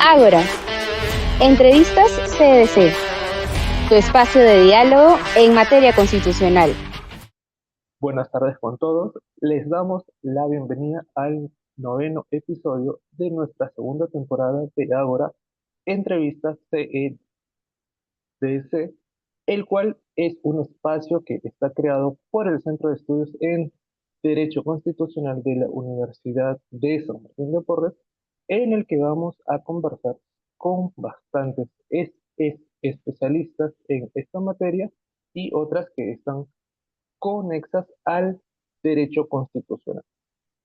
Ágora, entrevistas CDC, tu espacio de diálogo en materia constitucional. Buenas tardes con todos. Les damos la bienvenida al noveno episodio de nuestra segunda temporada de Ágora, entrevistas CDC, el cual es un espacio que está creado por el Centro de Estudios en Derecho Constitucional de la Universidad de San Martín de Porres, en el que vamos a conversar con bastantes especialistas en esta materia y otras que están conexas al derecho constitucional.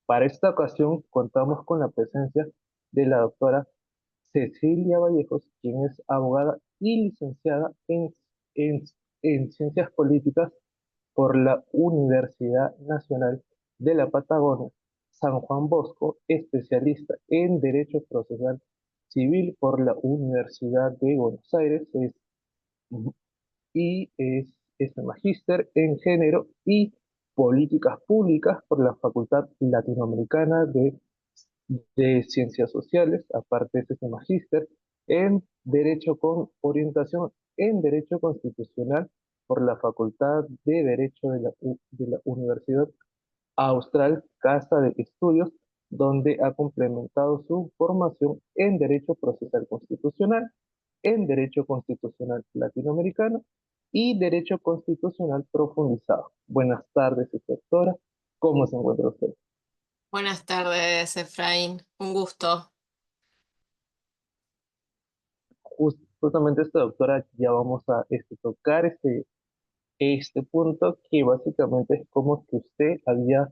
Para esta ocasión contamos con la presencia de la doctora Cecilia Vallejos, quien es abogada y licenciada en, en Ciencias Políticas por la Universidad Nacional de la Patagonia, San Juan Bosco, especialista en Derecho Procesal Civil por la Universidad de Buenos Aires, y es magíster en Género y Políticas Públicas por la Facultad Latinoamericana de Ciencias Sociales. Aparte es magíster en Derecho con orientación en Derecho Constitucional por la Facultad de Derecho de la Universidad Austral Casa de Estudios, donde ha complementado su formación en Derecho Procesal Constitucional, en Derecho Constitucional Latinoamericano y Derecho Constitucional Profundizado. Buenas tardes, doctora. ¿Cómo se encuentra usted? Buenas tardes, Efraín. Un gusto. Justamente esta doctora ya vamos a tocar este punto que básicamente es como que usted había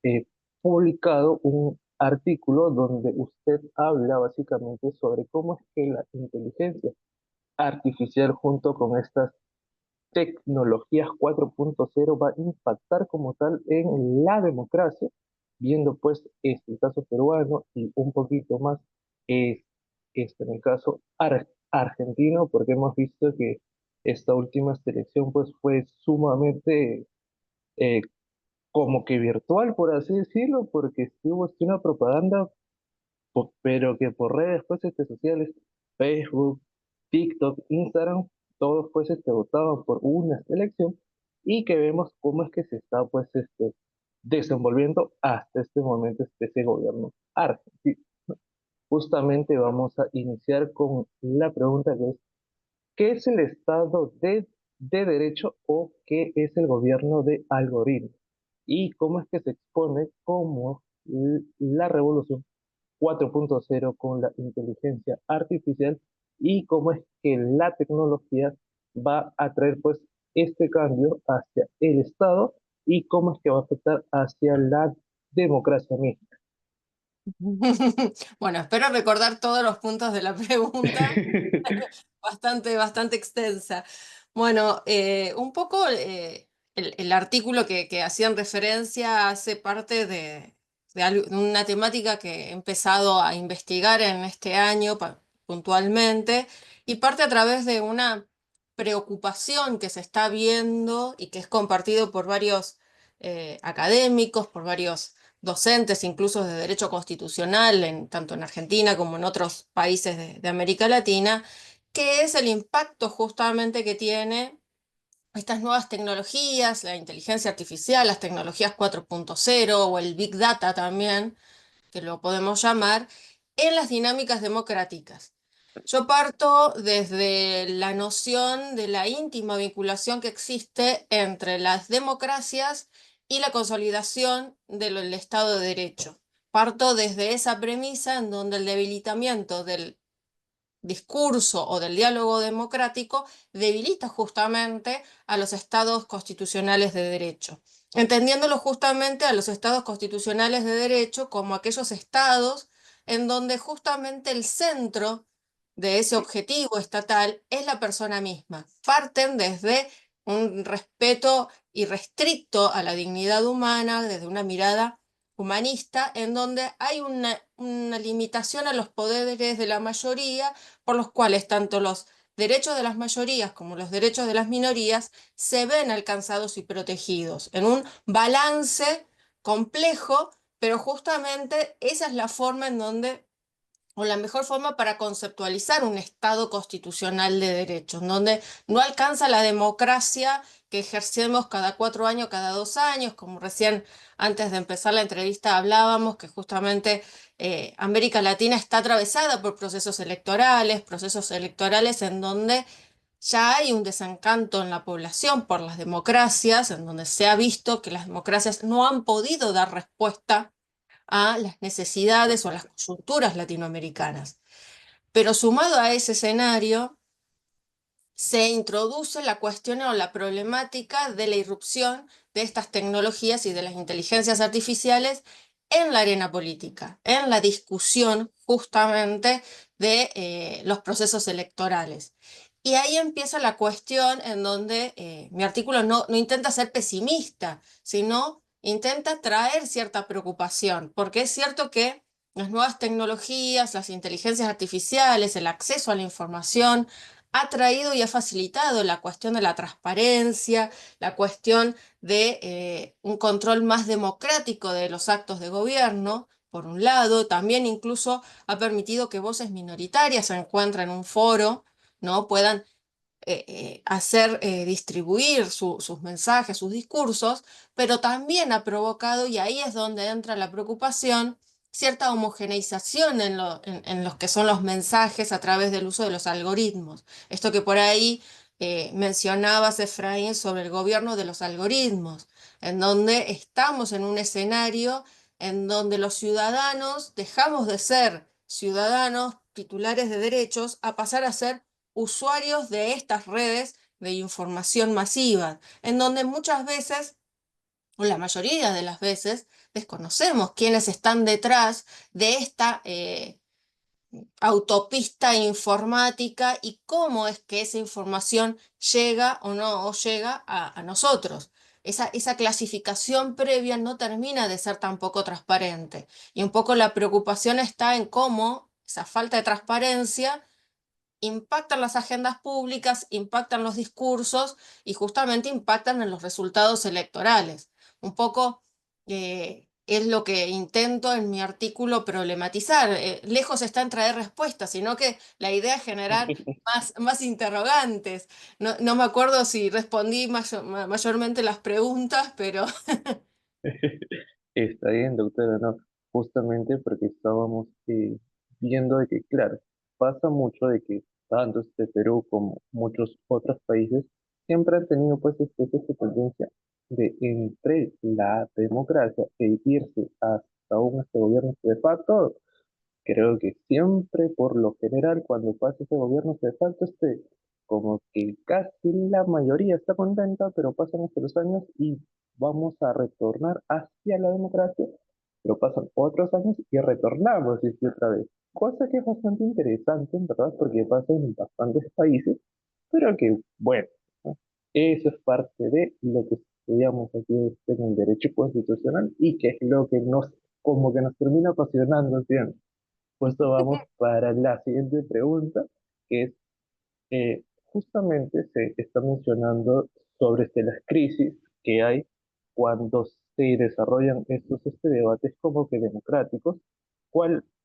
eh, publicado un artículo donde usted habla básicamente sobre cómo es que la inteligencia artificial junto con estas tecnologías 4.0 va a impactar como tal en la democracia, viendo pues el caso peruano y un poquito más es, en el caso argentino, porque hemos visto que esta última selección pues fue sumamente eh, como que virtual, por así decirlo, porque estuvo una propaganda, pero que por redes pues, sociales, Facebook, TikTok, Instagram, todos pues votaban por una selección y que vemos cómo es que se está pues desenvolviendo hasta este momento ese gobierno argentino. Justamente vamos a iniciar con la pregunta que es, ¿qué es el Estado de Derecho o qué es el gobierno de algoritmos? Y cómo es que se expone como la revolución 4.0 con la inteligencia artificial y cómo es que la tecnología va a traer pues este cambio hacia el Estado y cómo es que va a afectar hacia la democracia misma. Bueno, espero recordar todos los puntos de la pregunta, bastante extensa. Bueno, un poco el artículo que hacían referencia hace parte de una temática que he empezado a investigar en este año puntualmente y parte a través de una preocupación que se está viendo y que es compartido por varios académicos, por varios docentes incluso de derecho constitucional, tanto en Argentina como en otros países de América Latina, que es el impacto justamente que tiene estas nuevas tecnologías, la inteligencia artificial, las tecnologías 4.0 o el Big Data también, que lo podemos llamar, en las dinámicas democráticas. Yo parto desde la noción de la íntima vinculación que existe entre las democracias y la consolidación del Estado de Derecho. Parto desde esa premisa en donde el debilitamiento del discurso o del diálogo democrático debilita justamente a los estados constitucionales de derecho, entendiéndolo justamente a los estados constitucionales de derecho como aquellos estados en donde justamente el centro de ese objetivo estatal es la persona misma. Parten desde un respeto irrestricto a la dignidad humana, desde una mirada humanista, en donde hay una limitación a los poderes de la mayoría, por los cuales tanto los derechos de las mayorías como los derechos de las minorías se ven alcanzados y protegidos en un balance complejo, pero justamente esa es la forma en donde o la mejor forma para conceptualizar un Estado constitucional de derechos, donde no alcanza la democracia que ejercemos cada 4 años, cada 2 años, como recién antes de empezar la entrevista hablábamos, que justamente América Latina está atravesada por procesos electorales en donde ya hay un desencanto en la población por las democracias, en donde se ha visto que las democracias no han podido dar respuesta a las necesidades o a las coyunturas latinoamericanas. Pero sumado a ese escenario, se introduce la cuestión o la problemática de la irrupción de estas tecnologías y de las inteligencias artificiales en la arena política, en la discusión justamente de los procesos electorales. Y ahí empieza la cuestión en donde mi artículo no intenta ser pesimista, sino intenta traer cierta preocupación, porque es cierto que las nuevas tecnologías, las inteligencias artificiales, el acceso a la información, ha traído y ha facilitado la cuestión de la transparencia, la cuestión de un control más democrático de los actos de gobierno. Por un lado, también incluso ha permitido que voces minoritarias se encuentren en un foro, ¿no? Puedan distribuir sus mensajes, sus discursos, pero también ha provocado, y ahí es donde entra la preocupación, cierta homogeneización en los que son los mensajes a través del uso de los algoritmos. Esto que por ahí mencionabas, Efraín, sobre el gobierno de los algoritmos, en donde estamos en un escenario en donde los ciudadanos dejamos de ser ciudadanos titulares de derechos a pasar a ser usuarios de estas redes de información masiva, en donde muchas veces, o la mayoría de las veces, desconocemos quiénes están detrás de esta autopista informática y cómo es que esa información llega o no o llega a nosotros. Esa clasificación previa no termina de ser tampoco transparente. Y un poco la preocupación está en cómo esa falta de transparencia impactan las agendas públicas, impactan los discursos y justamente impactan en los resultados electorales. Un poco es lo que intento en mi artículo problematizar. Lejos está en traer respuestas, sino que la idea es generar más interrogantes. No me acuerdo si respondí mayormente las preguntas, pero Está bien, doctora, no, justamente porque estábamos viendo de que, claro, pasa mucho de que tanto Perú como muchos otros países siempre han tenido pues esta tendencia de entre la democracia e irse hasta un gobierno de facto. Creo que siempre, por lo general, cuando pasa ese gobierno de facto, como que casi la mayoría está contenta, pero pasan otros años y vamos a retornar hacia la democracia, pero pasan otros años y retornamos otra vez. Cosa que es bastante interesante, en verdad, porque pasa en bastantes países, pero que, bueno, ¿no? Eso es parte de lo que estudiamos aquí en el derecho constitucional y que es lo que nos, como que nos termina apasionando siempre. Puesto vamos para la siguiente pregunta, que es, justamente se está mencionando sobre las crisis que hay cuando se desarrollan estos debates como que democráticos,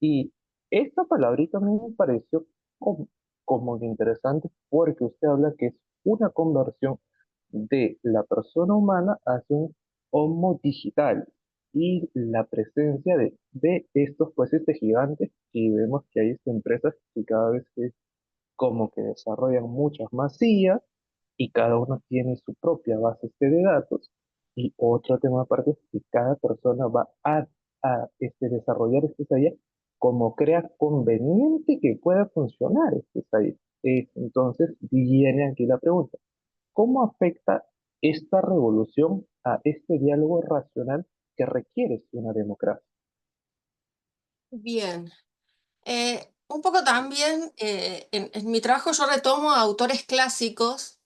y esta palabrita a mí me pareció como, como que interesante porque usted habla que es una conversión de la persona humana hacia un homo digital y la presencia de estos pues gigantes y vemos que hay empresas que cada vez que como que desarrollan muchas más sillas y cada uno tiene su propia base de datos. Y otro tema aparte es que cada persona va a desarrollar IA como crea conveniente que pueda funcionar IA. Entonces viene aquí la pregunta, ¿cómo afecta esta revolución a este diálogo racional que requiere una democracia? bien. Un poco también en mi trabajo yo retomo a autores clásicos,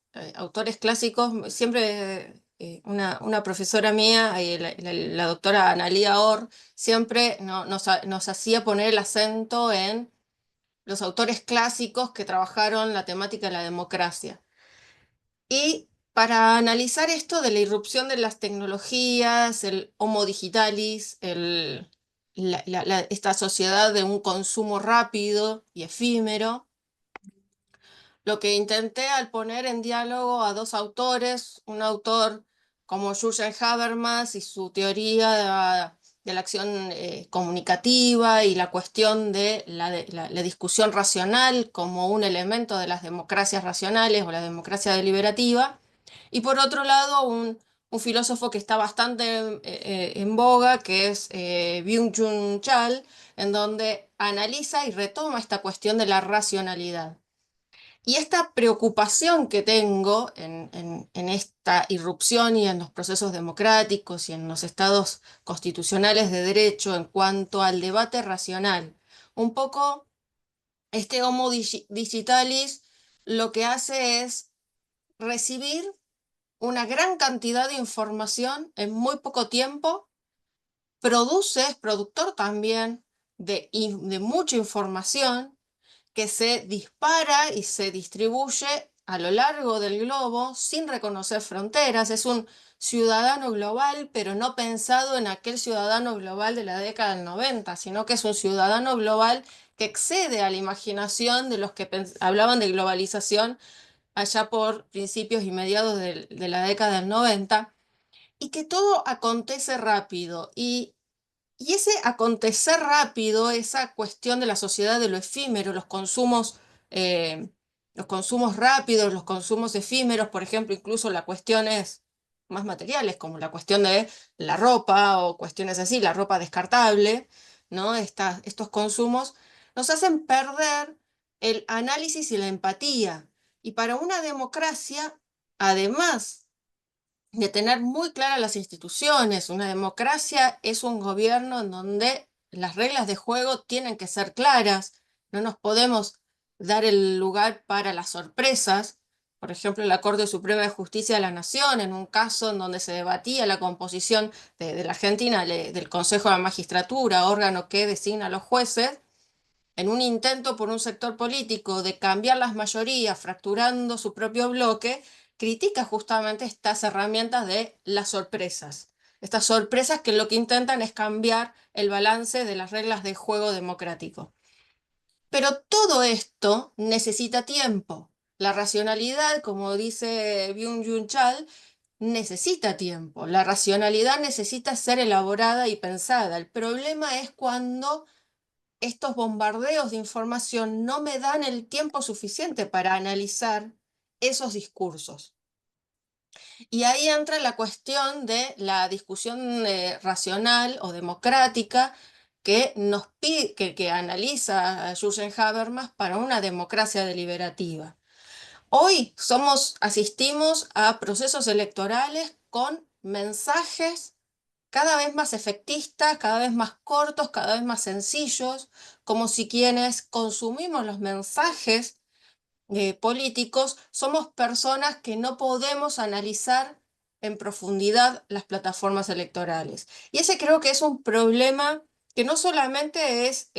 siempre una profesora mía, la doctora Analía Orr, siempre nos hacía poner el acento en los autores clásicos que trabajaron la temática de la democracia. Y para analizar esto de la irrupción de las tecnologías, el Homo digitalis, esta sociedad de un consumo rápido y efímero. Lo que intenté al poner en diálogo a dos autores, un autor como Jürgen Habermas y su teoría de la acción comunicativa y la cuestión de la discusión racional como un elemento de las democracias racionales o la democracia deliberativa, y por otro lado un filósofo que está bastante en boga, que es Byung-Chul Chal, en donde analiza y retoma esta cuestión de la racionalidad. Y esta preocupación que tengo en esta irrupción y en los procesos democráticos y en los estados constitucionales de derecho en cuanto al debate racional, un poco este Homo digitalis lo que hace es recibir una gran cantidad de información en muy poco tiempo, es productor también de mucha información que se dispara y se distribuye a lo largo del globo sin reconocer fronteras. Es un ciudadano global, pero no pensado en aquel ciudadano global de la década del 90, sino que es un ciudadano global que excede a la imaginación de los que hablaban de globalización allá por principios y mediados de la década del 90, y que todo acontece rápido. Y ese acontecer rápido, esa cuestión de la sociedad de lo efímero, los consumos rápidos, los consumos efímeros, por ejemplo, incluso las cuestiones más materiales, como la cuestión de la ropa o cuestiones así, la ropa descartable, ¿no? Estos consumos nos hacen perder el análisis y la empatía. Y para una democracia, además de tener muy claras las instituciones. Una democracia es un gobierno en donde las reglas de juego tienen que ser claras. No nos podemos dar el lugar para las sorpresas. Por ejemplo, la Corte Suprema de Justicia de la Nación, en un caso en donde se debatía la composición de la Argentina, del Consejo de la Magistratura, órgano que designa a los jueces, en un intento por un sector político de cambiar las mayorías, fracturando su propio bloque, critica justamente estas herramientas de las sorpresas. Estas sorpresas que lo que intentan es cambiar el balance de las reglas de juego democrático. Pero todo esto necesita tiempo. La racionalidad, como dice Byung-Chul Chal, necesita tiempo. La racionalidad necesita ser elaborada y pensada. El problema es cuando estos bombardeos de información no me dan el tiempo suficiente para analizar esos discursos. Y ahí entra la cuestión de la discusión racional o democrática que analiza Jürgen Habermas para una democracia deliberativa. Hoy asistimos a procesos electorales con mensajes cada vez más efectistas, cada vez más cortos, cada vez más sencillos, como si quienes consumimos los mensajes políticos somos personas que no podemos analizar en profundidad las plataformas electorales. Y ese creo que es un problema que no solamente es,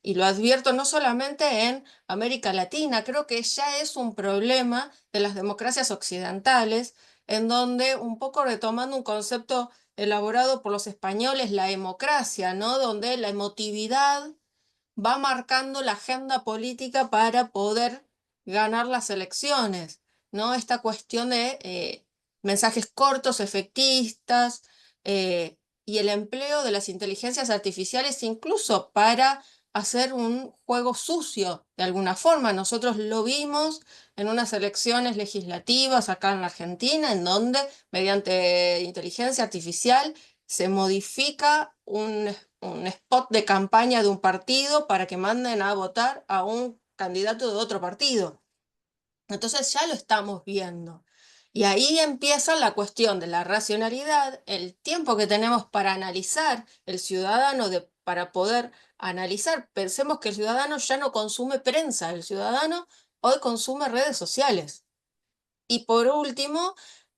y lo advierto, no solamente en América Latina, creo que ya es un problema de las democracias occidentales, en donde, un poco retomando un concepto elaborado por los españoles, la democracia, ¿no? Donde la emotividad va marcando la agenda política para poder ganar las elecciones, ¿no? Esta cuestión de mensajes cortos, efectistas, y el empleo de las inteligencias artificiales incluso para hacer un juego sucio de alguna forma. Nosotros lo vimos en unas elecciones legislativas acá en la Argentina, en donde mediante inteligencia artificial se modifica un spot de campaña de un partido para que manden a votar a un candidato de otro partido. Entonces ya lo estamos viendo. Y ahí empieza la cuestión de la racionalidad, el tiempo que tenemos para analizar el ciudadano, para poder analizar. Pensemos que el ciudadano ya no consume prensa, el ciudadano hoy consume redes sociales. Y por último,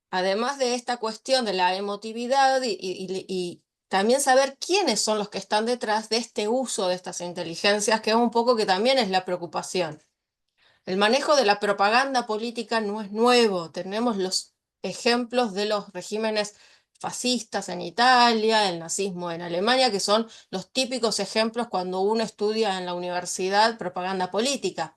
además de esta cuestión de la emotividad y también saber quiénes son los que están detrás de este uso de estas inteligencias, que es un poco que también es la preocupación. El manejo de la propaganda política no es nuevo. Tenemos los ejemplos de los regímenes fascistas en Italia, el nazismo en Alemania, que son los típicos ejemplos cuando uno estudia en la universidad propaganda política.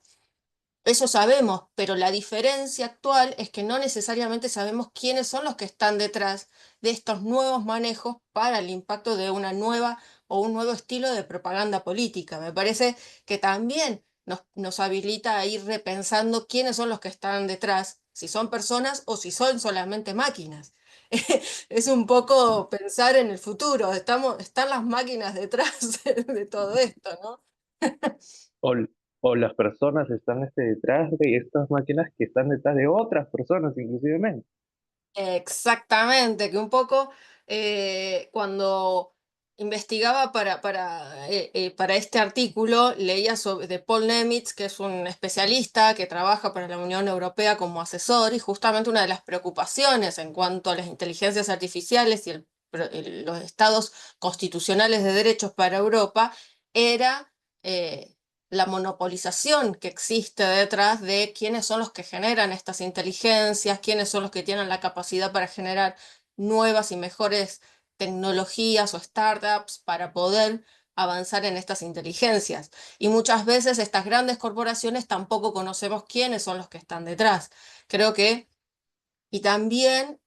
Eso sabemos, pero la diferencia actual es que no necesariamente sabemos quiénes son los que están detrás de estos nuevos manejos para el impacto de una nueva o un nuevo estilo de propaganda política. Me parece que también nos habilita a ir repensando quiénes son los que están detrás, si son personas o si son solamente máquinas. Es un poco pensar en el futuro, están las máquinas detrás de todo esto, ¿no? O, o las personas están detrás de estas máquinas que están detrás de otras personas, inclusivemente. Exactamente, que un poco cuando investigaba para este artículo, leía sobre, de Paul Nemitz, que es un especialista que trabaja para la Unión Europea como asesor, y justamente una de las preocupaciones en cuanto a las inteligencias artificiales y los estados constitucionales de derechos para Europa era la monopolización que existe detrás de quiénes son los que generan estas inteligencias, quiénes son los que tienen la capacidad para generar nuevas y mejores tecnologías o startups para poder avanzar en estas inteligencias. Y muchas veces estas grandes corporaciones tampoco conocemos quiénes son los que están detrás. Creo que, y también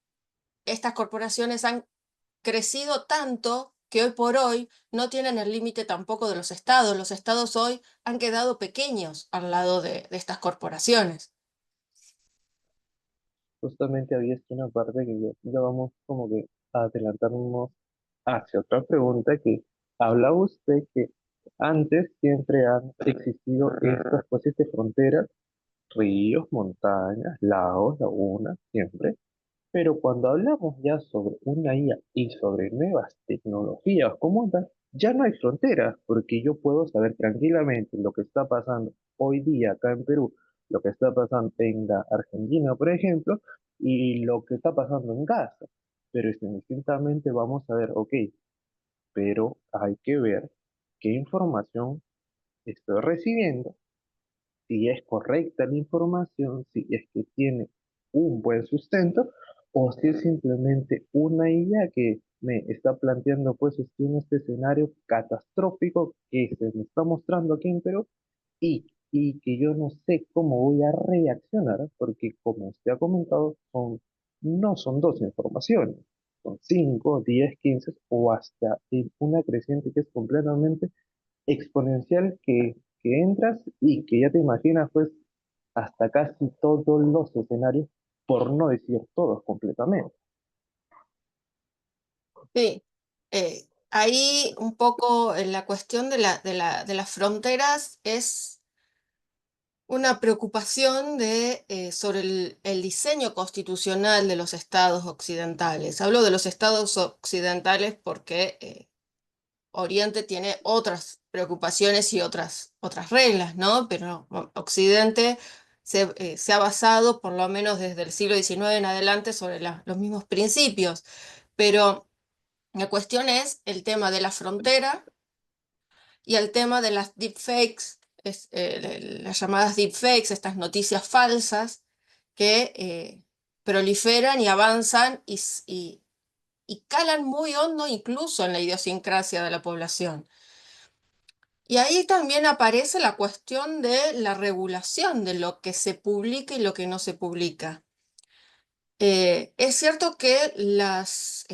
estas corporaciones han crecido tanto que hoy por hoy no tienen el límite tampoco de los estados. Los estados hoy han quedado pequeños al lado de estas corporaciones. Justamente había una parte que ya vamos como que a adelantarnos hacia otra pregunta que habla usted que antes siempre han existido estas especies de fronteras, ríos, montañas, lagos, lagunas, siempre. Pero cuando hablamos ya sobre una IA y sobre nuevas tecnologías como tal, ya no hay fronteras, porque yo puedo saber tranquilamente lo que está pasando hoy día acá en Perú, lo que está pasando en la Argentina, por ejemplo, y lo que está pasando en Gaza. Pero indistintamente vamos a ver, ok, pero hay que ver qué información estoy recibiendo, si es correcta la información, si es que tiene un buen sustento, o si es simplemente una idea que me está planteando pues este escenario catastrófico que se me está mostrando aquí en Perú y que yo no sé cómo voy a reaccionar, porque como usted ha comentado, no son dos informaciones, son 5, 10, 15 o hasta en una creciente que es completamente exponencial que entras y que ya te imaginas pues hasta casi todos los escenarios, por no decir todos completamente. Sí, ahí un poco la cuestión de las fronteras es una preocupación sobre el diseño constitucional de los estados occidentales. Hablo de los estados occidentales porque Oriente tiene otras preocupaciones y otras reglas, ¿no? Pero Occidente se ha basado, por lo menos desde el siglo XIX en adelante, sobre los mismos principios. Pero la cuestión es el tema de la frontera y el tema de las deepfakes, las llamadas deepfakes, estas noticias falsas que proliferan y avanzan y calan muy hondo incluso en la idiosincrasia de la población. Y ahí también aparece la cuestión de la regulación de lo que se publica y lo que no se publica. Es cierto que las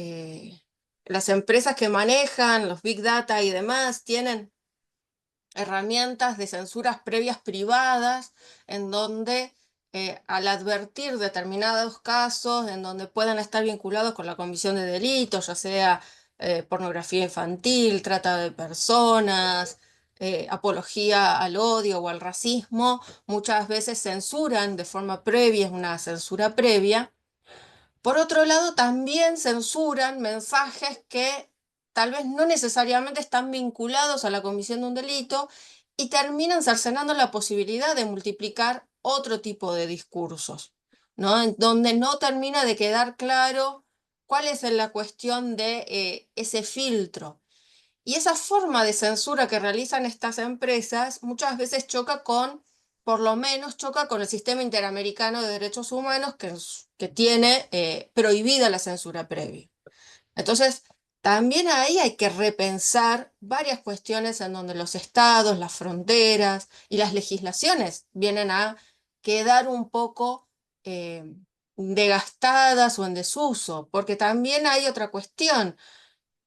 empresas que manejan los Big Data y demás tienen herramientas de censuras previas privadas en donde al advertir determinados casos en donde puedan estar vinculados con la comisión de delitos, ya sea pornografía infantil, trata de personas, apología al odio o al racismo, muchas veces censuran de forma previa, es una censura previa. Por otro lado, también censuran mensajes que tal vez no necesariamente están vinculados a la comisión de un delito y terminan cercenando la posibilidad de multiplicar otro tipo de discursos, ¿no? En donde no termina de quedar claro cuál es la cuestión de ese filtro. Y esa forma de censura que realizan estas empresas muchas veces choca con, por lo menos choca con el sistema interamericano de derechos humanos que tiene prohibida la censura previa. Entonces, también ahí hay que repensar varias cuestiones en donde los estados, las fronteras y las legislaciones vienen a quedar un poco eh, degastadas o en desuso, porque también hay otra cuestión.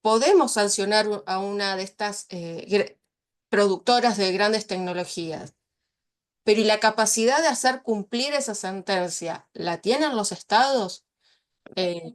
Podemos sancionar a una de estas productoras de grandes tecnologías, pero ¿y la capacidad de hacer cumplir esa sentencia? ¿La tienen los estados? Eh,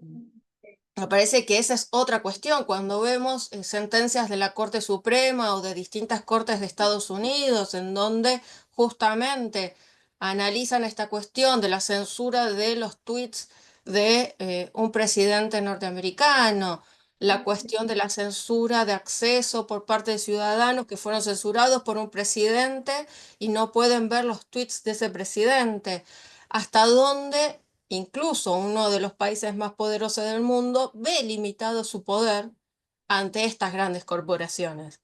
Me parece que esa es otra cuestión. Cuando vemos sentencias de la Corte Suprema o de distintas cortes de Estados Unidos, en donde justamente analizan esta cuestión de la censura de los tweets de un presidente norteamericano, la cuestión de la censura de acceso por parte de ciudadanos que fueron censurados por un presidente y no pueden ver los tweets de ese presidente. ¿Hasta dónde incluso uno de los países más poderosos del mundo ve limitado su poder ante estas grandes corporaciones?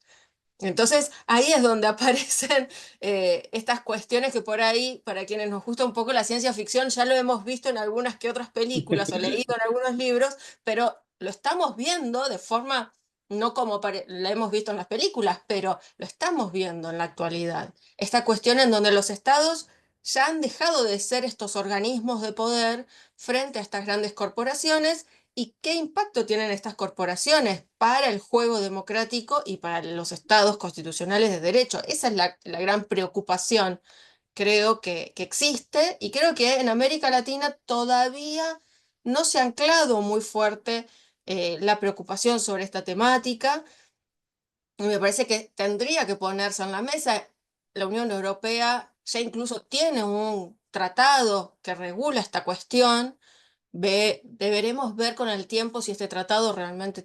Entonces, ahí es donde aparecen estas cuestiones que por ahí, para quienes nos gusta un poco la ciencia ficción, ya lo hemos visto en algunas que otras películas o leído en algunos libros, pero lo estamos viendo de forma, no como la hemos visto en las películas, pero lo estamos viendo en la actualidad. Esta cuestión en donde los estados ya han dejado de ser estos organismos de poder frente a estas grandes corporaciones. ¿Y qué impacto tienen estas corporaciones para el juego democrático y para los estados constitucionales de derecho? Esa es la gran preocupación, creo que existe, y creo que en América Latina todavía no se ha anclado muy fuerte la preocupación sobre esta temática. Y me parece que tendría que ponerse en la mesa. La Unión Europea ya incluso tiene un tratado que regula esta cuestión. Deberemos ver con el tiempo si este tratado realmente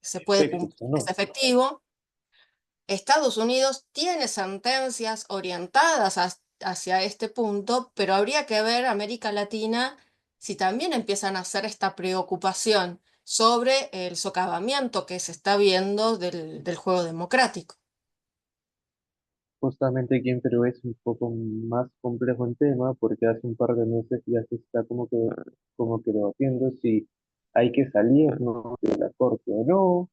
se puede Efectos, cumplir, ¿o es no? efectivo. Estados Unidos tiene sentencias orientadas hacia este punto, pero habría que ver América Latina si también empiezan a hacer esta preocupación sobre el socavamiento que se está viendo del juego democrático. Justamente aquí en Perú es un poco más complejo el tema porque hace un par de meses ya se está como que debatiendo si hay que salirnos de la corte o no,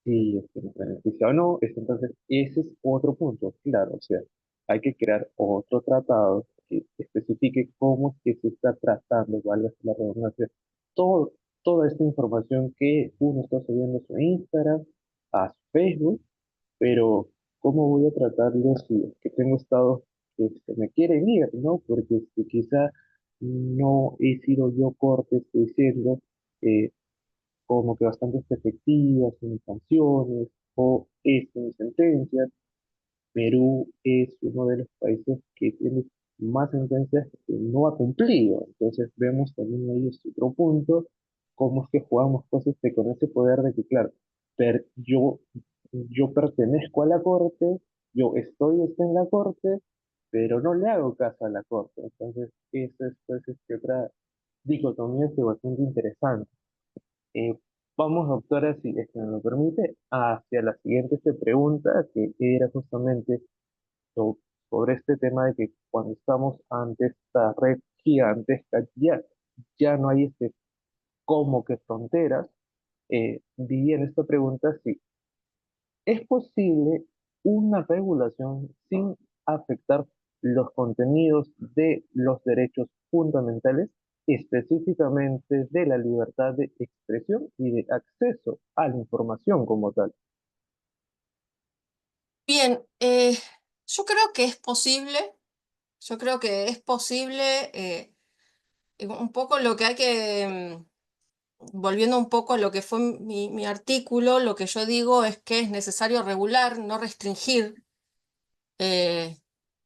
si nos beneficia o no. Entonces, ese es otro punto, claro, o sea, hay que crear otro tratado que especifique cómo es que se está tratando, valga la redundancia, todo, toda esta información que uno está subiendo a su Instagram, a su Facebook, pero ¿cómo voy a tratarlo si es que tengo estados que se me quieren ir, ¿no? Porque si quizá no he sido yo corte, estoy diciendo, eh, como que bastante efectivas en mis sanciones o en mis sentencias. Perú es uno de los países que tiene más sentencias que no ha cumplido. Entonces vemos también ahí este otro punto, cómo es que jugamos cosas que con ese poder de que, claro, yo pertenezco a la corte, yo estoy en la corte, pero no le hago caso a la corte. Entonces, esa es pues, otra dicotomía que es bastante interesante. Eh, Vamos, doctora, si es que me lo permite, hacia la siguiente pregunta, que era justamente so- sobre este tema de que cuando estamos ante esta red gigantesca, ya no hay como que fronteras. Vi en esta pregunta si es posible una regulación sin afectar los contenidos de los derechos fundamentales, específicamente de la libertad de expresión y de acceso a la información como tal. Bien, yo creo que es posible, yo creo que es posible un poco lo que hay que volviendo un poco a lo que fue mi artículo, lo que yo digo es que es necesario regular, no restringir. eh,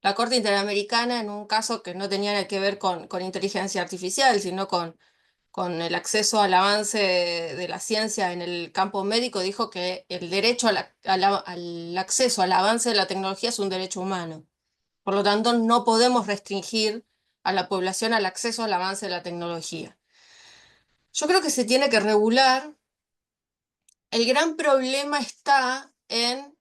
la Corte Interamericana, en un caso que no tenía nada que ver con inteligencia artificial, sino con el acceso al avance de la ciencia en el campo médico, dijo que el derecho al acceso al avance de la tecnología es un derecho humano. Por lo tanto, no podemos restringir a la población al acceso al avance de la tecnología. Yo creo que se tiene que regular. El gran problema está en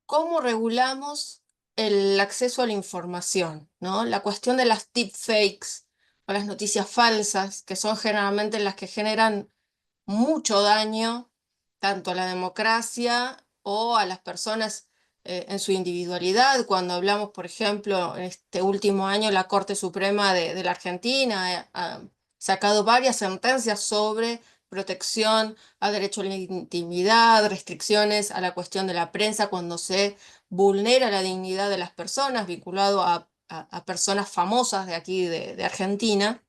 cómo regulamos el acceso a la información, ¿no? La cuestión de las deepfakes o las noticias falsas, que son generalmente las que generan mucho daño tanto a la democracia o a las personas en su individualidad. Cuando hablamos, por ejemplo, en este último año, la Corte Suprema de la Argentina ha sacado varias sentencias sobre protección al derecho a la intimidad, restricciones a la cuestión de la prensa cuando se vulnera la dignidad de las personas, vinculado a personas famosas de aquí, de Argentina.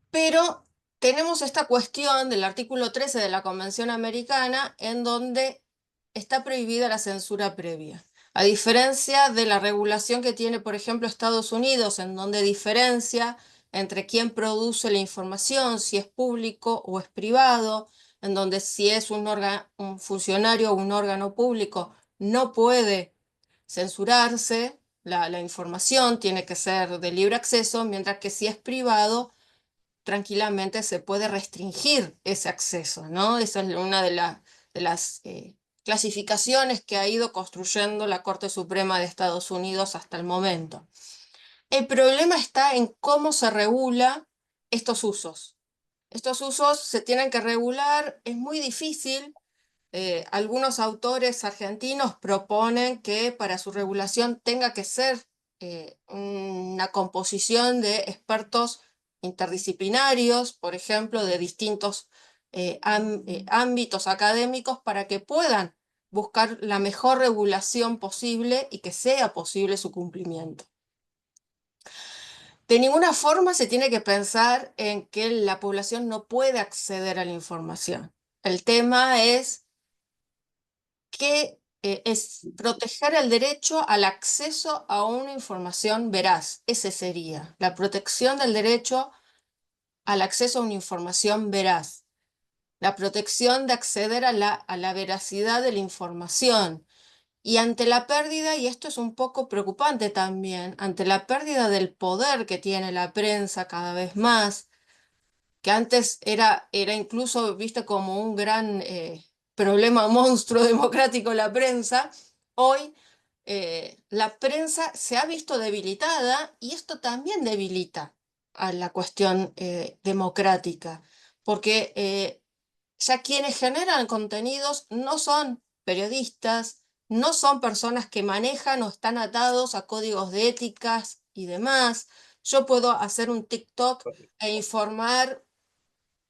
Pero tenemos esta cuestión del artículo 13 de la Convención Americana en donde está prohibida la censura previa. A diferencia de la regulación que tiene, por ejemplo, Estados Unidos, en donde diferencia entre quién produce la información, si es público o es privado, en donde si es un funcionario o un órgano público no puede censurarse la información, tiene que ser de libre acceso, mientras que si es privado, tranquilamente se puede restringir ese acceso, ¿no? Esa es una de las clasificaciones que ha ido construyendo la Corte Suprema de Estados Unidos hasta el momento. El problema está en cómo se regula estos usos. Estos usos se tienen que regular, es muy difícil. Algunos autores argentinos proponen que para su regulación tenga que ser una composición de expertos interdisciplinarios, por ejemplo, de distintos ámbitos académicos, para que puedan buscar la mejor regulación posible y que sea posible su cumplimiento. De ninguna forma se tiene que pensar en que la población no puede acceder a la información. El tema es que es proteger el derecho al acceso a una información veraz. Ese sería la protección del derecho al acceso a una información veraz, la protección de acceder a la veracidad de la información. Y ante la pérdida, y esto es un poco preocupante también, ante la pérdida del poder que tiene la prensa cada vez más, que antes era incluso vista como un gran problema monstruo democrático la prensa, hoy la prensa se ha visto debilitada y esto también debilita a la cuestión democrática, porque ya quienes generan contenidos no son periodistas, no son personas que manejan o están atados a códigos de éticas y demás. Yo puedo hacer un TikTok e informar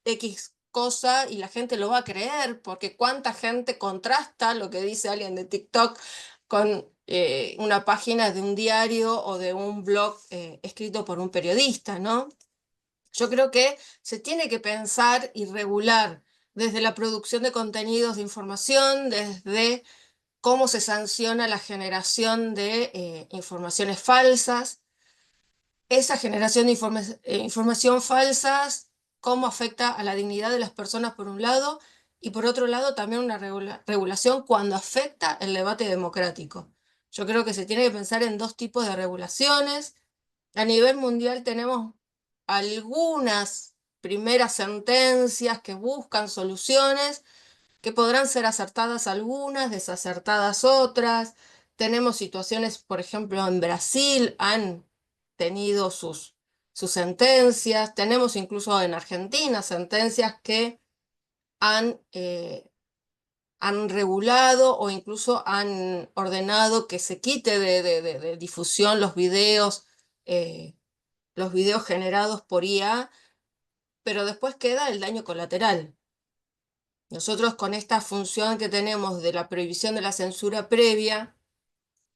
X cosa y la gente lo va a creer, porque cuánta gente contrasta lo que dice alguien de TikTok con una página de un diario o de un blog escrito por un periodista, ¿no? Yo creo que se tiene que pensar y regular desde la producción de contenidos de información, desde cómo se sanciona la generación de informaciones falsas, esa generación de información falsas, cómo afecta a la dignidad de las personas por un lado, y por otro lado también una regulación cuando afecta el debate democrático. Yo creo que se tiene que pensar en dos tipos de regulaciones. A nivel mundial tenemos algunas primeras sentencias que buscan soluciones, que podrán ser acertadas algunas, desacertadas otras. Tenemos situaciones, por ejemplo, en Brasil han tenido sus sentencias, tenemos incluso en Argentina sentencias que han, han regulado o incluso han ordenado que se quite de difusión los videos generados por IA, pero después queda el daño colateral. Nosotros con esta función que tenemos de la prohibición de la censura previa,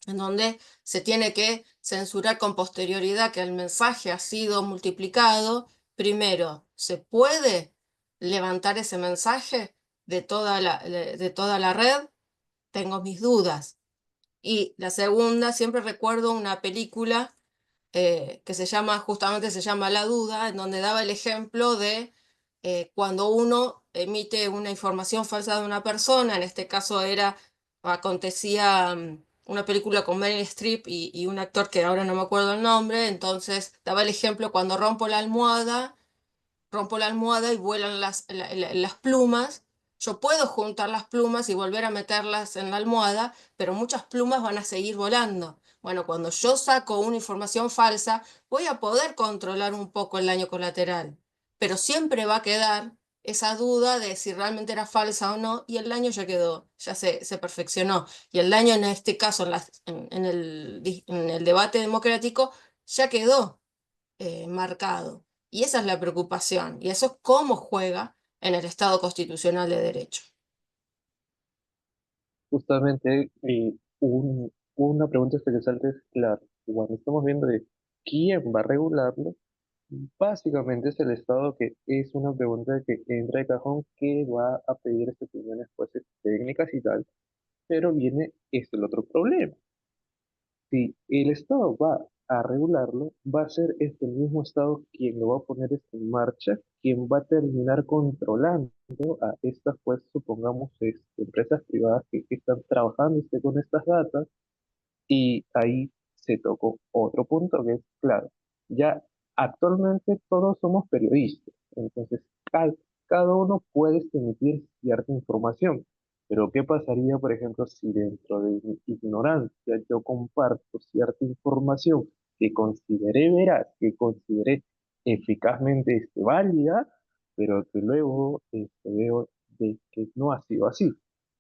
en donde se tiene que censurar con posterioridad que el mensaje ha sido multiplicado, primero, ¿se puede levantar ese mensaje de toda la red? Tengo mis dudas. Y la segunda, siempre recuerdo una película que justamente se llama La Duda, en donde daba el ejemplo de cuando uno emite una información falsa de una persona, en este caso acontecía una película con Meryl Streep y un actor que ahora no me acuerdo el nombre, entonces daba el ejemplo cuando rompo la almohada y vuelan las plumas. Yo puedo juntar las plumas y volver a meterlas en la almohada, pero muchas plumas van a seguir volando. Bueno, cuando yo saco una información falsa, voy a poder controlar un poco el daño colateral, pero siempre va a quedar esa duda de si realmente era falsa o no, y el daño ya quedó, ya se perfeccionó. Y el daño en este caso, en el debate democrático, ya quedó marcado. Y esa es la preocupación, y eso es cómo juega en el Estado constitucional de derecho. Justamente una pregunta interesante es, claro, cuando estamos viendo de quién va a regularlo, básicamente es el Estado, que es una pregunta que entra de cajón, que va a pedir opiniones pues técnicas y tal, pero viene el otro problema. Si el Estado va a regularlo, va a ser este mismo Estado quien lo va a poner en marcha, quien va a terminar controlando a estas, pues supongamos, empresas privadas que están trabajando con estas datas. Y ahí se tocó otro punto que es, claro, ya actualmente todos somos periodistas, entonces cada uno puede emitir cierta información, pero ¿qué pasaría, por ejemplo, si dentro de mi ignorancia yo comparto cierta información que consideré veraz, que consideré eficazmente válida, pero que luego veo de que no ha sido así?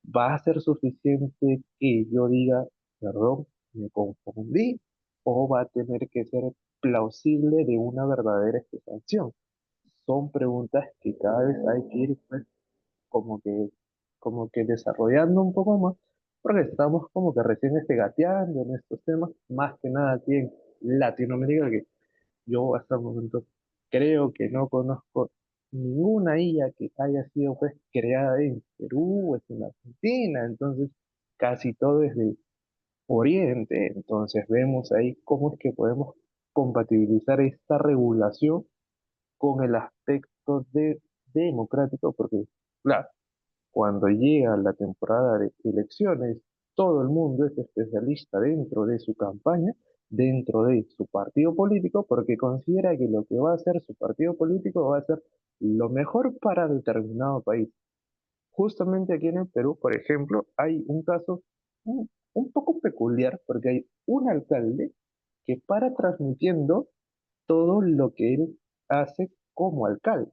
¿Va a ser suficiente que yo diga, perdón, me confundí, o va a tener que ser plausible de una verdadera explicación? Son preguntas que cada vez hay que ir pues, como que, como que desarrollando un poco más, porque estamos como que recién gateando en estos temas, más que nada aquí en Latinoamérica, que yo hasta el momento creo que no conozco ninguna IA que haya sido pues creada en Perú o en Argentina, entonces casi todo es de Oriente. Entonces vemos ahí cómo es que podemos compatibilizar esta regulación con el aspecto democrático, porque claro, cuando llega la temporada de elecciones, todo el mundo es especialista dentro de su campaña, dentro de su partido político, porque considera que lo que va a hacer su partido político va a ser lo mejor para determinado país. Justamente aquí en el Perú, por ejemplo, hay un caso un poco peculiar, porque hay un alcalde que para transmitiendo todo lo que él hace como alcalde.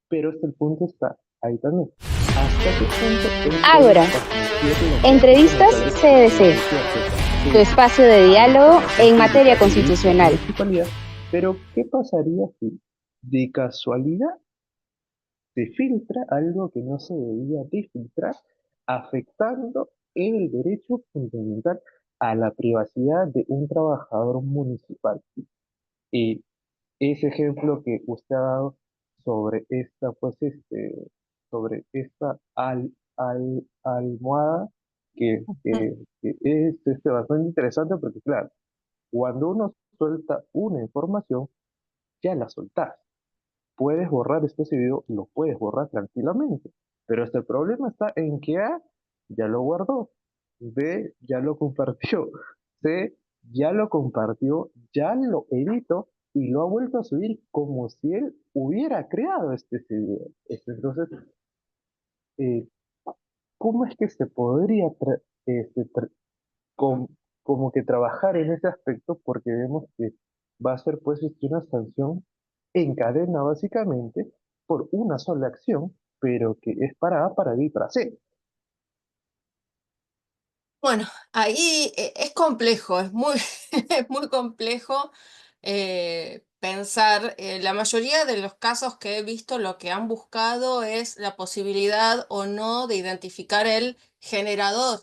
Pero el punto está ahí también. ¿Hasta qué punto él puede Ágora, transmitir lo que hace como entrevistas alcalde? Porque CDC, es cierto, tu que espacio de diálogo va a en transmitir lo que materia hace en la constitucional. municipalidad. Pero ¿qué pasaría si de casualidad se filtra algo que no se debía de filtrar, afectando el derecho fundamental a la privacidad de un trabajador municipal? Y ese ejemplo que usted ha dado sobre esta, pues, sobre esta almohada, que es bastante interesante, porque claro, cuando uno suelta una información, ya la soltaste. Puedes borrar este video, lo puedes borrar tranquilamente. Pero este problema está en que A ya lo guardó, B ya lo compartió, C ya lo compartió, ya lo editó y lo ha vuelto a subir como si él hubiera creado este video. Entonces, eh, ¿cómo es que se podría com- como que trabajar en ese aspecto? Porque vemos que va a ser pues una sanción en cadena básicamente por una sola acción, pero que es para A, para B y para C. Bueno, ahí es complejo, es muy, es muy complejo pensar. La mayoría de los casos que he visto lo que han buscado es la posibilidad o no de identificar el generador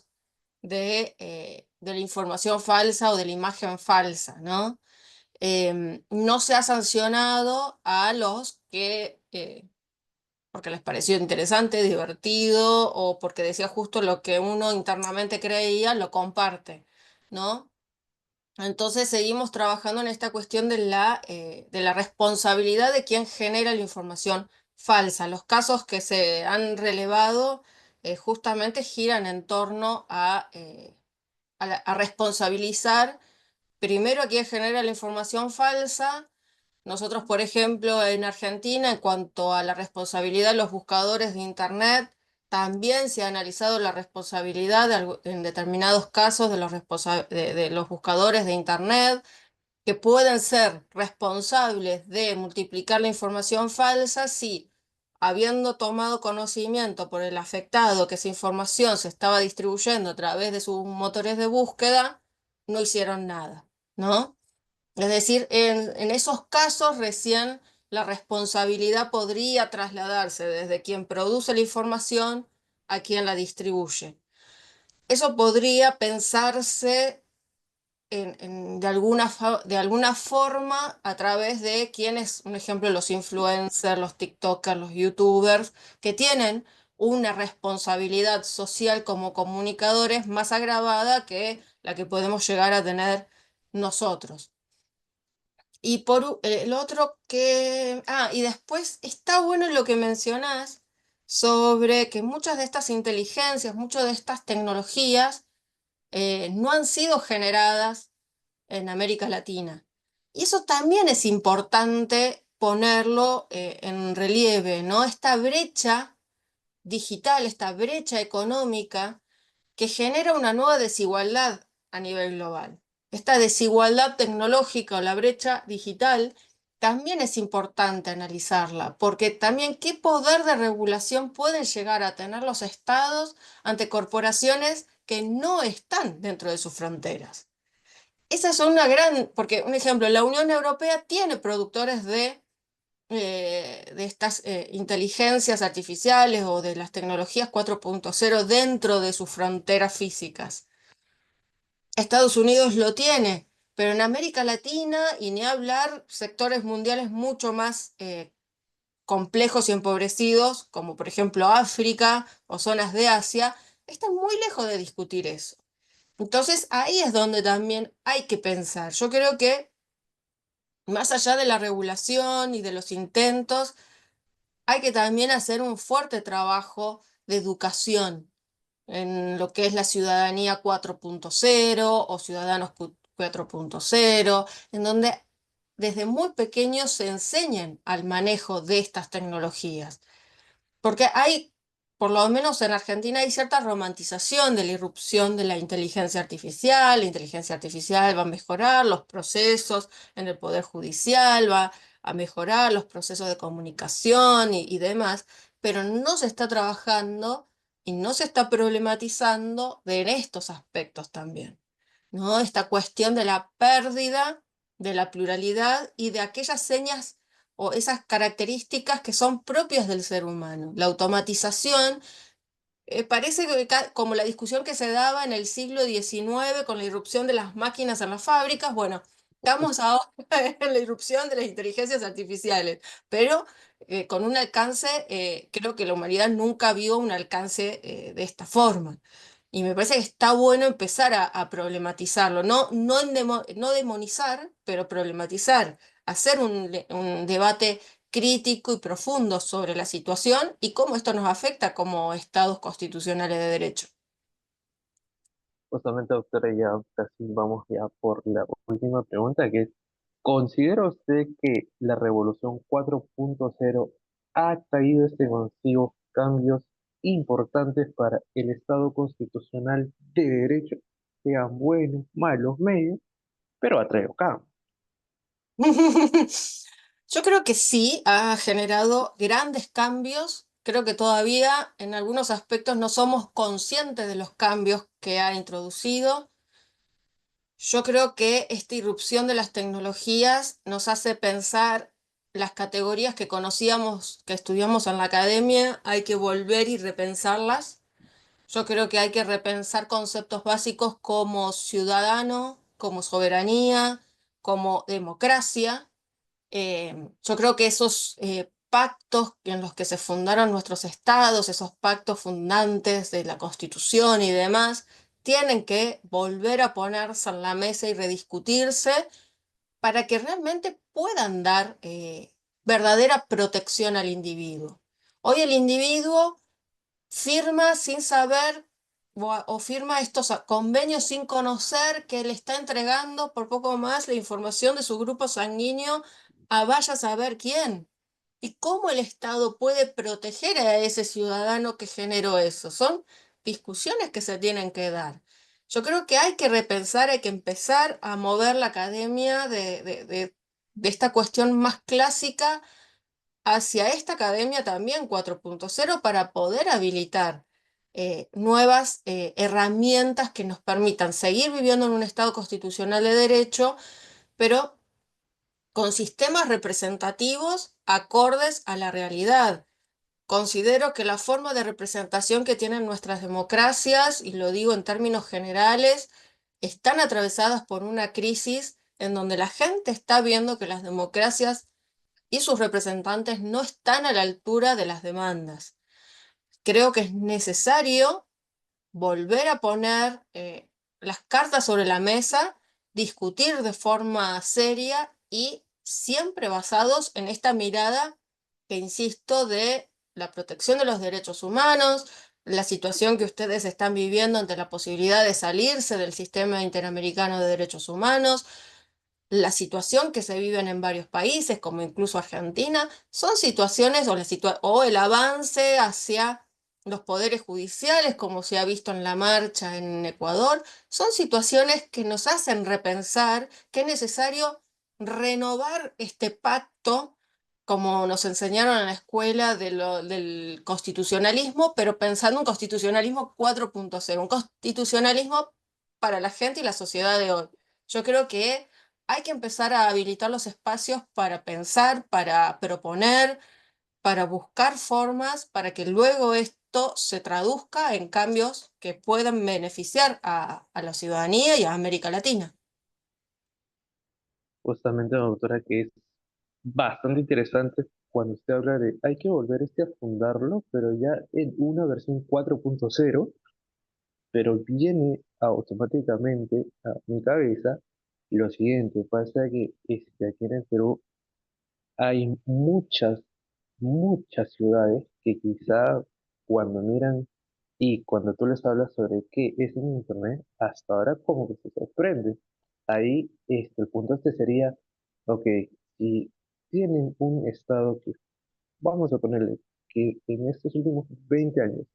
de la información falsa o de la imagen falsa, ¿no? No se ha sancionado a los que porque les pareció interesante, divertido o porque decía justo lo que uno internamente creía, lo comparte, ¿no? Entonces seguimos trabajando en esta cuestión de la responsabilidad de quien genera la información falsa. Los casos que se han relevado justamente giran en torno a responsabilizar primero a quien genera la información falsa. Nosotros, por ejemplo, en Argentina, en cuanto a la responsabilidad de los buscadores de Internet, también se ha analizado la responsabilidad en determinados casos de de los buscadores de Internet, que pueden ser responsables de multiplicar la información falsa si, habiendo tomado conocimiento por el afectado que esa información se estaba distribuyendo a través de sus motores de búsqueda, no hicieron nada, ¿no? Es decir, en esos casos recién la responsabilidad podría trasladarse desde quien produce la información a quien la distribuye. Eso podría pensarse de alguna forma a través de quienes, un ejemplo, los influencers, los TikTokers, los YouTubers, que tienen una responsabilidad social como comunicadores más agravada que la que podemos llegar a tener nosotros. Y el otro que... Ah, y después está bueno lo que mencionás sobre que muchas de estas inteligencias, muchas de estas tecnologías no han sido generadas en América Latina. Y eso también es importante ponerlo en relieve, ¿no? Esta brecha digital, esta brecha económica que genera una nueva desigualdad a nivel global. Esta desigualdad tecnológica o la brecha digital también es importante analizarla, porque también qué poder de regulación pueden llegar a tener los estados ante corporaciones que no están dentro de sus fronteras. Esa es una gran, porque un ejemplo, la Unión Europea tiene productores de estas inteligencias artificiales o de las tecnologías 4.0 dentro de sus fronteras físicas. Estados Unidos lo tiene, pero en América Latina, y ni hablar, sectores mundiales mucho más complejos y empobrecidos, como por ejemplo África o zonas de Asia, están muy lejos de discutir eso. Entonces ahí es donde también hay que pensar. Yo creo que más allá de la regulación y de los intentos, hay que también hacer un fuerte trabajo de educación en lo que es la ciudadanía 4.0 o ciudadanos 4.0, en donde desde muy pequeños se enseñen al manejo de estas tecnologías. Porque hay, por lo menos en Argentina, hay cierta romantización de la irrupción de la inteligencia artificial. La inteligencia artificial va a mejorar los procesos en el Poder Judicial, va a mejorar los procesos de comunicación y demás, pero no se está trabajando y no se está problematizando en estos aspectos también, ¿no? Esta cuestión de la pérdida de la pluralidad y de aquellas señas o esas características que son propias del ser humano. La automatización parece como la discusión que se daba en el siglo XIX con la irrupción de las máquinas en las fábricas. Bueno, estamos ahora en la irrupción de las inteligencias artificiales, pero con un alcance, creo que la humanidad nunca vio un alcance de esta forma. Y me parece que está bueno empezar a problematizarlo, no demonizar, pero problematizar, hacer un debate crítico y profundo sobre la situación y cómo esto nos afecta como estados constitucionales de derecho. Justamente, doctora, ya casi vamos ya por la última pregunta, que es, ¿considera usted que la revolución 4.0 ha traído consigo cambios importantes para el Estado constitucional de derecho, sean buenos, malos, medios, pero ha traído cambios? Yo creo que sí, ha generado grandes cambios. Creo que todavía en algunos aspectos no somos conscientes de los cambios que ha introducido. Yo creo que esta irrupción de las tecnologías nos hace pensar las categorías que conocíamos, que estudiamos en la academia, hay que volver y repensarlas. Yo creo que hay que repensar conceptos básicos como ciudadano, como soberanía, como democracia. Yo creo que esos pactos en los que se fundaron nuestros estados, esos pactos fundantes de la Constitución y demás, tienen que volver a ponerse en la mesa y rediscutirse para que realmente puedan dar verdadera protección al individuo. Hoy el individuo firma sin saber o firma estos convenios sin conocer que le está entregando por poco más la información de su grupo sanguíneo a vaya a saber quién. y cómo el Estado puede proteger a ese ciudadano que generó eso. Son discusiones que se tienen que dar. Yo creo que hay que repensar, hay que empezar a mover la academia de esta cuestión más clásica hacia esta academia también 4.0 para poder habilitar nuevas herramientas que nos permitan seguir viviendo en un Estado constitucional de derecho, pero con sistemas representativos acordes a la realidad. Considero que la forma de representación que tienen nuestras democracias, y lo digo en términos generales, están atravesadas por una crisis en donde la gente está viendo que las democracias y sus representantes no están a la altura de las demandas. Creo que es necesario volver a poner las cartas sobre la mesa, discutir de forma seria y siempre basados en esta mirada que, insisto, de la protección de los derechos humanos, la situación que ustedes están viviendo ante la posibilidad de salirse del sistema interamericano de derechos humanos, la situación que se viven en varios países, como incluso Argentina, son situaciones o el avance hacia los poderes judiciales, como se ha visto en la marcha en Ecuador, son situaciones que nos hacen repensar que es necesario renovar este pacto, como nos enseñaron en la escuela del constitucionalismo, pero pensando un constitucionalismo 4.0, un constitucionalismo para la gente y la sociedad de hoy. Yo creo que hay que empezar a habilitar los espacios para pensar, para proponer, para buscar formas para que luego esto se traduzca en cambios que puedan beneficiar a la ciudadanía y a América Latina. Justamente, doctora, que es bastante interesante cuando usted habla de hay que volver a fundarlo, pero ya en una versión 4.0, pero viene automáticamente a mi cabeza lo siguiente, pasa que aquí en el Perú hay muchas ciudades que quizá cuando miran y cuando tú les hablas sobre qué es un Internet, hasta ahora como que se sorprenden. Ahí el punto sería, ok, si tienen un estado que, vamos a ponerle, que en estos últimos 20 años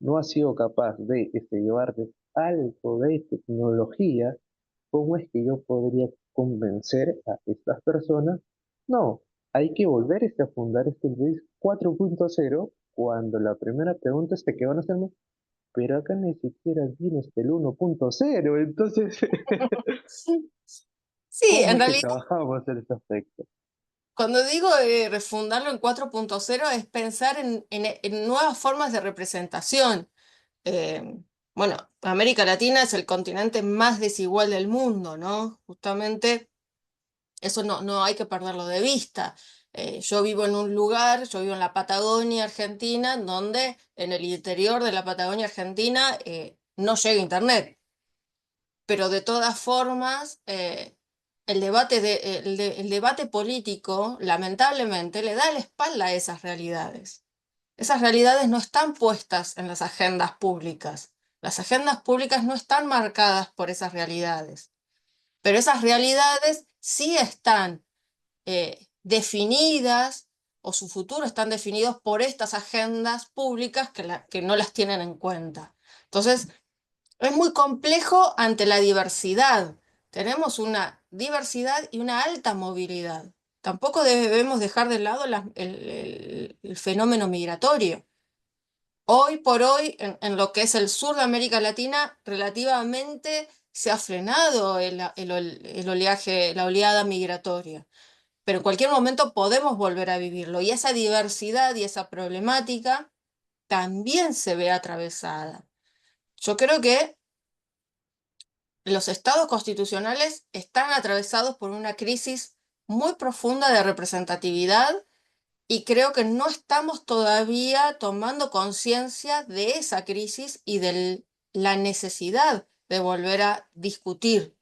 no ha sido capaz de llevarles algo de tecnología, ¿cómo es que yo podría convencer a estas personas? No, hay que volver a fundar este Luis 4.0 cuando la primera pregunta es que van a hacerme, pero acá ni siquiera viene el 1.0, entonces, Sí, ¿cómo en es que realidad, trabajamos en este aspecto? cuando digo refundarlo en 4.0 es pensar en nuevas formas de representación. Eh, bueno, América Latina es el continente más desigual del mundo, ¿no? Justamente eso no hay que perderlo de vista. Yo vivo en un lugar, yo vivo en la Patagonia Argentina, donde en el interior de la Patagonia Argentina no llega internet. Pero de todas formas, el debate político, lamentablemente, le da la espalda a esas realidades. Esas realidades no están puestas en las agendas públicas. Las agendas públicas no están marcadas por esas realidades. Pero esas realidades sí están definidas o su futuro están definidos por estas agendas públicas que no las tienen en cuenta. Entonces, es muy complejo ante la diversidad. Tenemos una diversidad y una alta movilidad. Tampoco debemos dejar de lado el fenómeno migratorio. Hoy por hoy, en lo que es el sur de América Latina, relativamente se ha frenado el oleaje, la oleada migratoria, pero en cualquier momento podemos volver a vivirlo y esa diversidad y esa problemática también se ve atravesada. Yo creo que los estados constitucionales están atravesados por una crisis muy profunda de representatividad y creo que no estamos todavía tomando conciencia de esa crisis y de la necesidad de volver a discutir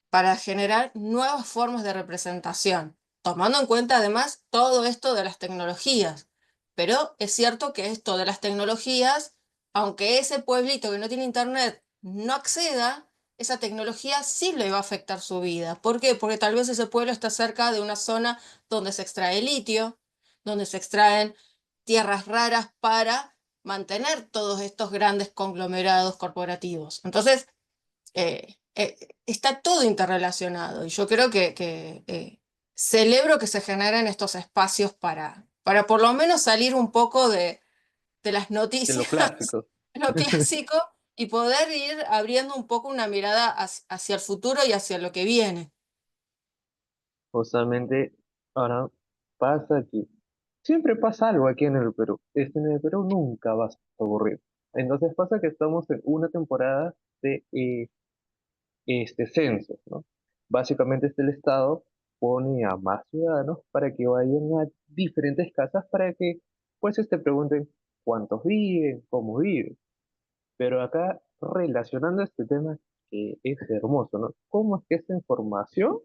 para generar nuevas formas de representación, tomando en cuenta además todo esto de las tecnologías. Pero es cierto que esto de las tecnologías, aunque ese pueblito que no tiene internet no acceda, esa tecnología sí le va a afectar su vida. ¿Por qué? Porque tal vez ese pueblo está cerca de una zona donde se extrae litio, donde se extraen tierras raras para mantener todos estos grandes conglomerados corporativos. Entonces, está todo interrelacionado y yo creo que celebro que se generen estos espacios para por lo menos salir un poco de las De noticias, lo clásico. lo clásico, y poder ir abriendo un poco una mirada hacia el futuro y hacia lo que viene. Justamente ahora pasa que siempre pasa algo aquí en el Perú. En el Perú nunca vas a aburrir. Entonces pasa que estamos en una temporada de censos, ¿no? Básicamente el Estado pone a más ciudadanos para que vayan a diferentes casas para que pues pregunten cuántos viven, cómo viven. Pero acá relacionando este tema que es hermoso, ¿no? ¿Cómo es que esta información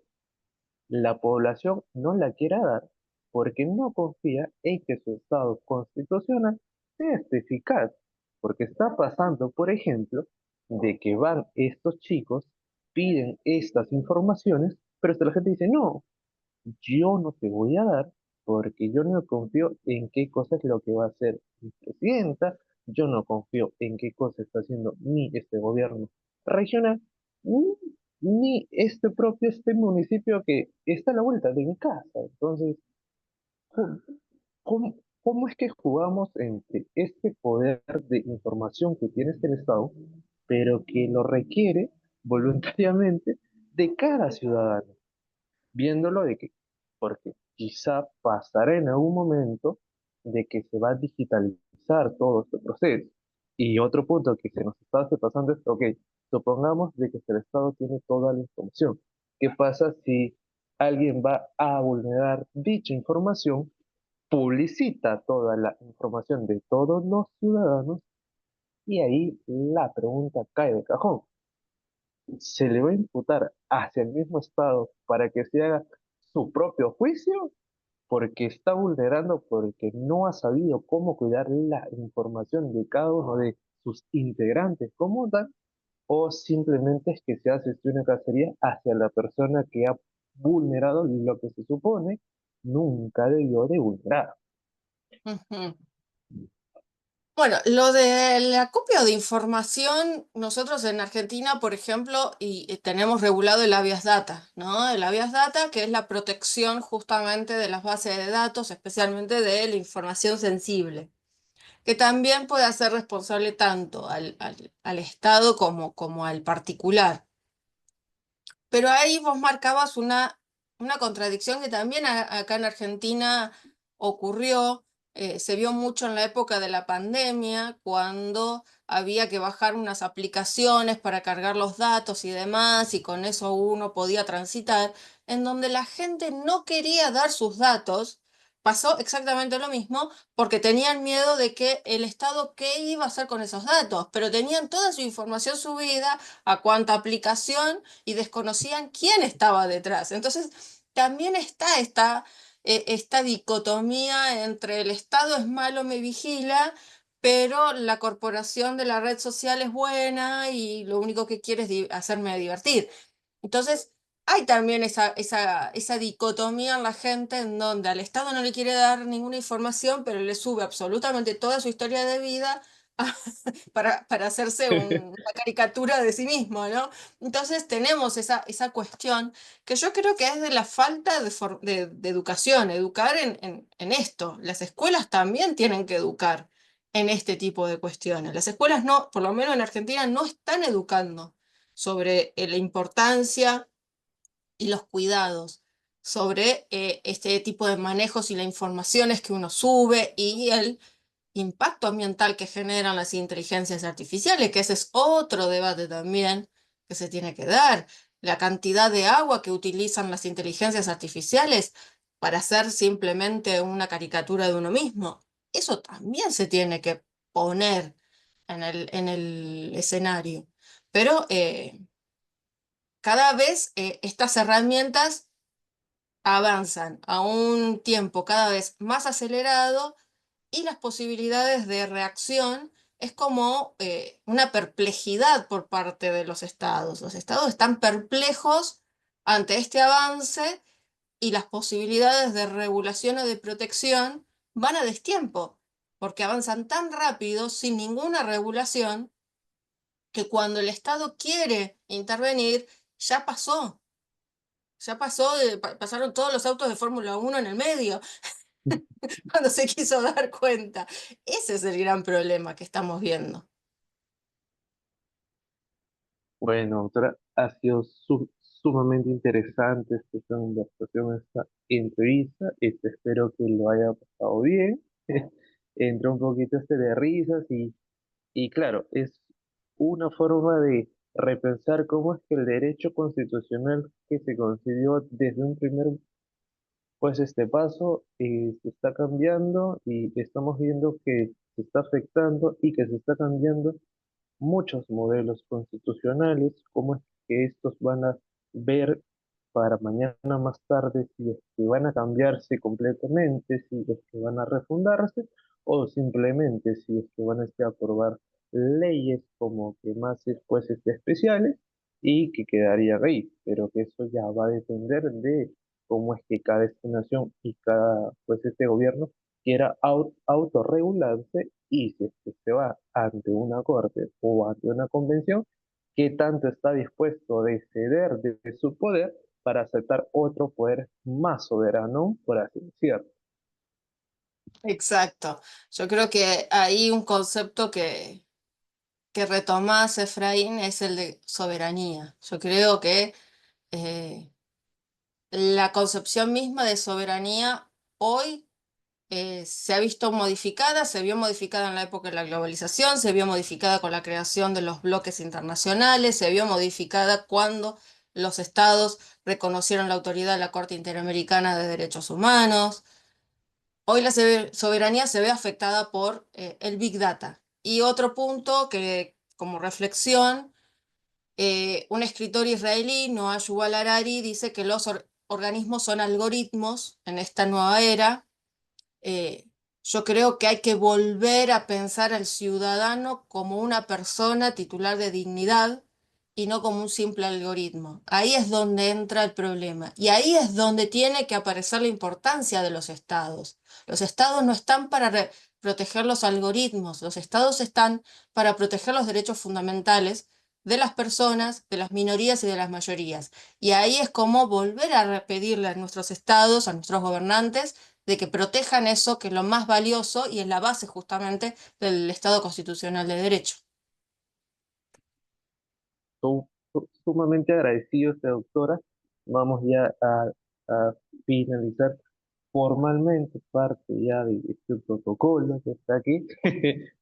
la población no la quiera dar porque no confía en que su estado constitucional sea eficaz? Porque está pasando, por ejemplo, de que van estos chicos, piden estas informaciones, pero hasta la gente dice, no, yo no te voy a dar porque yo no confío en qué cosa es lo que va a hacer mi presidenta, yo no confío en qué cosa está haciendo ni este gobierno regional, ni, ni este municipio que está a la vuelta de mi casa. Entonces, ¿cómo, cómo es que jugamos entre este poder de información que tiene este Estado, pero que lo requiere voluntariamente de cada ciudadano? Viéndolo de que, porque quizá pasará en algún momento de que se va a digitalizar todo este proceso. Y otro punto que se nos está pasando es, ok, supongamos de que el Estado tiene toda la información. ¿Qué pasa si alguien va a vulnerar dicha información, publicita toda la información de todos los ciudadanos y ahí la pregunta cae de cajón? ¿Se le va a imputar hacia el mismo Estado para que se haga su propio juicio porque está vulnerando, porque no ha sabido cómo cuidar la información de cada uno de sus integrantes como tal? ¿O simplemente es que se hace una cacería hacia la persona que ha vulnerado lo que se supone nunca debió de vulnerar? Ujú. Bueno, lo del acopio de información, nosotros en Argentina, por ejemplo, y tenemos regulado el habeas data, ¿no? El habeas data, que es la protección justamente de las bases de datos, especialmente de la información sensible, que también puede hacer responsable tanto al Estado como al particular. Pero ahí vos marcabas una contradicción que también acá en Argentina ocurrió, se vio mucho en la época de la pandemia, cuando había que bajar unas aplicaciones para cargar los datos y demás, y con eso uno podía transitar, en donde la gente no quería dar sus datos. Pasó exactamente lo mismo porque tenían miedo de que el Estado qué iba a hacer con esos datos, pero tenían toda su información subida a cuánta aplicación y desconocían quién estaba detrás. Entonces, también está esta dicotomía entre el Estado es malo, me vigila, pero la corporación de la red social es buena y lo único que quiere es hacerme divertir. Entonces, hay también esa dicotomía en la gente en donde al Estado no le quiere dar ninguna información, pero le sube absolutamente toda su historia de vida para hacerse una caricatura de sí mismo, ¿no? Entonces tenemos esa cuestión que yo creo que es de la falta de educación, educar en esto. Las escuelas también tienen que educar en este tipo de cuestiones. Las escuelas no, por lo menos en Argentina, no están educando sobre la importancia y los cuidados sobre este tipo de manejos y las informaciones que uno sube y el impacto ambiental que generan las inteligencias artificiales, que ese es otro debate también que se tiene que dar. La cantidad de agua que utilizan las inteligencias artificiales para hacer simplemente una caricatura de uno mismo. Eso también se tiene que poner en el escenario. Pero cada vez estas herramientas avanzan a un tiempo cada vez más acelerado y las posibilidades de reacción es como una perplejidad por parte de los estados. Los estados están perplejos ante este avance y las posibilidades de regulación o de protección van a destiempo, porque avanzan tan rápido, sin ninguna regulación, que cuando el Estado quiere intervenir, ya pasó. Pasaron todos los autos de Fórmula 1 en el medio, cuando se quiso dar cuenta. Ese es el gran problema que estamos viendo. Bueno, doctora, ha sido sumamente interesante esta conversación, esta entrevista. Espero que lo haya pasado bien. Entró un poquito de risas y claro, es una forma de repensar cómo es que el derecho constitucional que se concibió desde un primer pues este paso se está cambiando y estamos viendo que se está afectando y que se está cambiando muchos modelos constitucionales, cómo es que estos van a ver para mañana más tarde si es que van a cambiarse completamente, si es que van a refundarse o simplemente si es que van a aprobar leyes como que más pues especiales y que quedaría ahí, pero que eso ya va a depender de cómo es que cada destinación y cada pues gobierno quiera autorregularse y si es que se va ante una corte o ante una convención, qué tanto está dispuesto de ceder de su poder para aceptar otro poder más soberano, por así decirlo. Exacto. Yo creo que ahí un concepto que retomás, Efraín, es el de soberanía. Yo creo que la concepción misma de soberanía hoy se ha visto modificada, se vio modificada en la época de la globalización, se vio modificada con la creación de los bloques internacionales, se vio modificada cuando los estados reconocieron la autoridad de la Corte Interamericana de Derechos Humanos. Hoy la soberanía se ve afectada por el Big Data. Y otro punto que, como reflexión, un escritor israelí, Noah Yuval Harari, dice que los organismos son algoritmos en esta nueva era. Yo creo que hay que volver a pensar al ciudadano como una persona titular de dignidad y no como un simple algoritmo. Ahí es donde entra el problema y ahí es donde tiene que aparecer la importancia de los estados. Los estados no están para proteger los algoritmos, los estados están para proteger los derechos fundamentales de las personas, de las minorías y de las mayorías. Y ahí es como volver a pedirle a nuestros estados, a nuestros gobernantes, de que protejan eso, que es lo más valioso y es la base justamente del Estado constitucional de derecho. Sumamente agradecido, doctora. Vamos ya a finalizar formalmente parte ya de este protocolo que está aquí.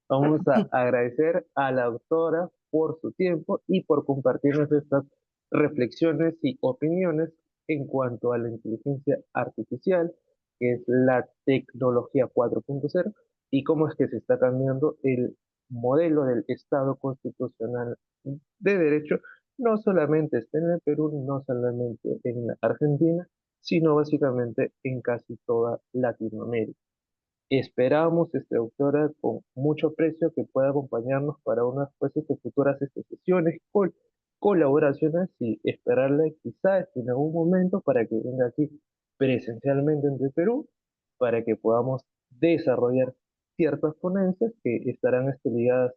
Vamos a agradecer a la doctora por su tiempo y por compartirnos estas reflexiones y opiniones en cuanto a la inteligencia artificial, que es la tecnología 4.0, y cómo es que se está cambiando el modelo del Estado constitucional de derecho, no solamente está en el Perú, no solamente en la Argentina, sino básicamente en casi toda Latinoamérica. Esperamos, doctora, con mucho aprecio que pueda acompañarnos para unas pues, futuras sesiones, colaboraciones y esperarla quizás en algún momento para que venga aquí presencialmente en el Perú, para que podamos desarrollar ciertas ponencias que estarán ligadas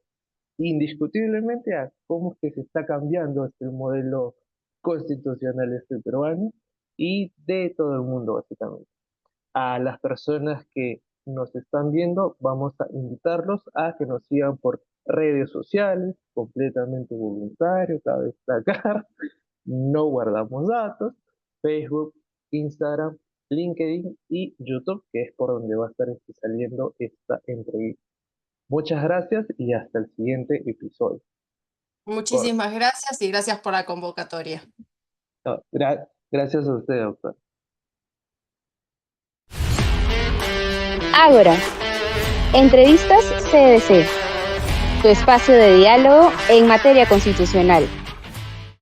indiscutiblemente a cómo es que se está cambiando el modelo constitucional peruano y de todo el mundo básicamente. A las personas que nos están viendo, vamos a invitarlos a que nos sigan por redes sociales, completamente voluntario, cabe destacar, no guardamos datos, Facebook, Instagram, LinkedIn y YouTube, que es por donde va a estar saliendo esta entrevista. Muchas gracias y hasta el siguiente episodio. Muchísimas gracias y gracias por la convocatoria. No, gracias a usted, doctor. Ágora. Entrevistas CDC. Tu espacio de diálogo en materia constitucional.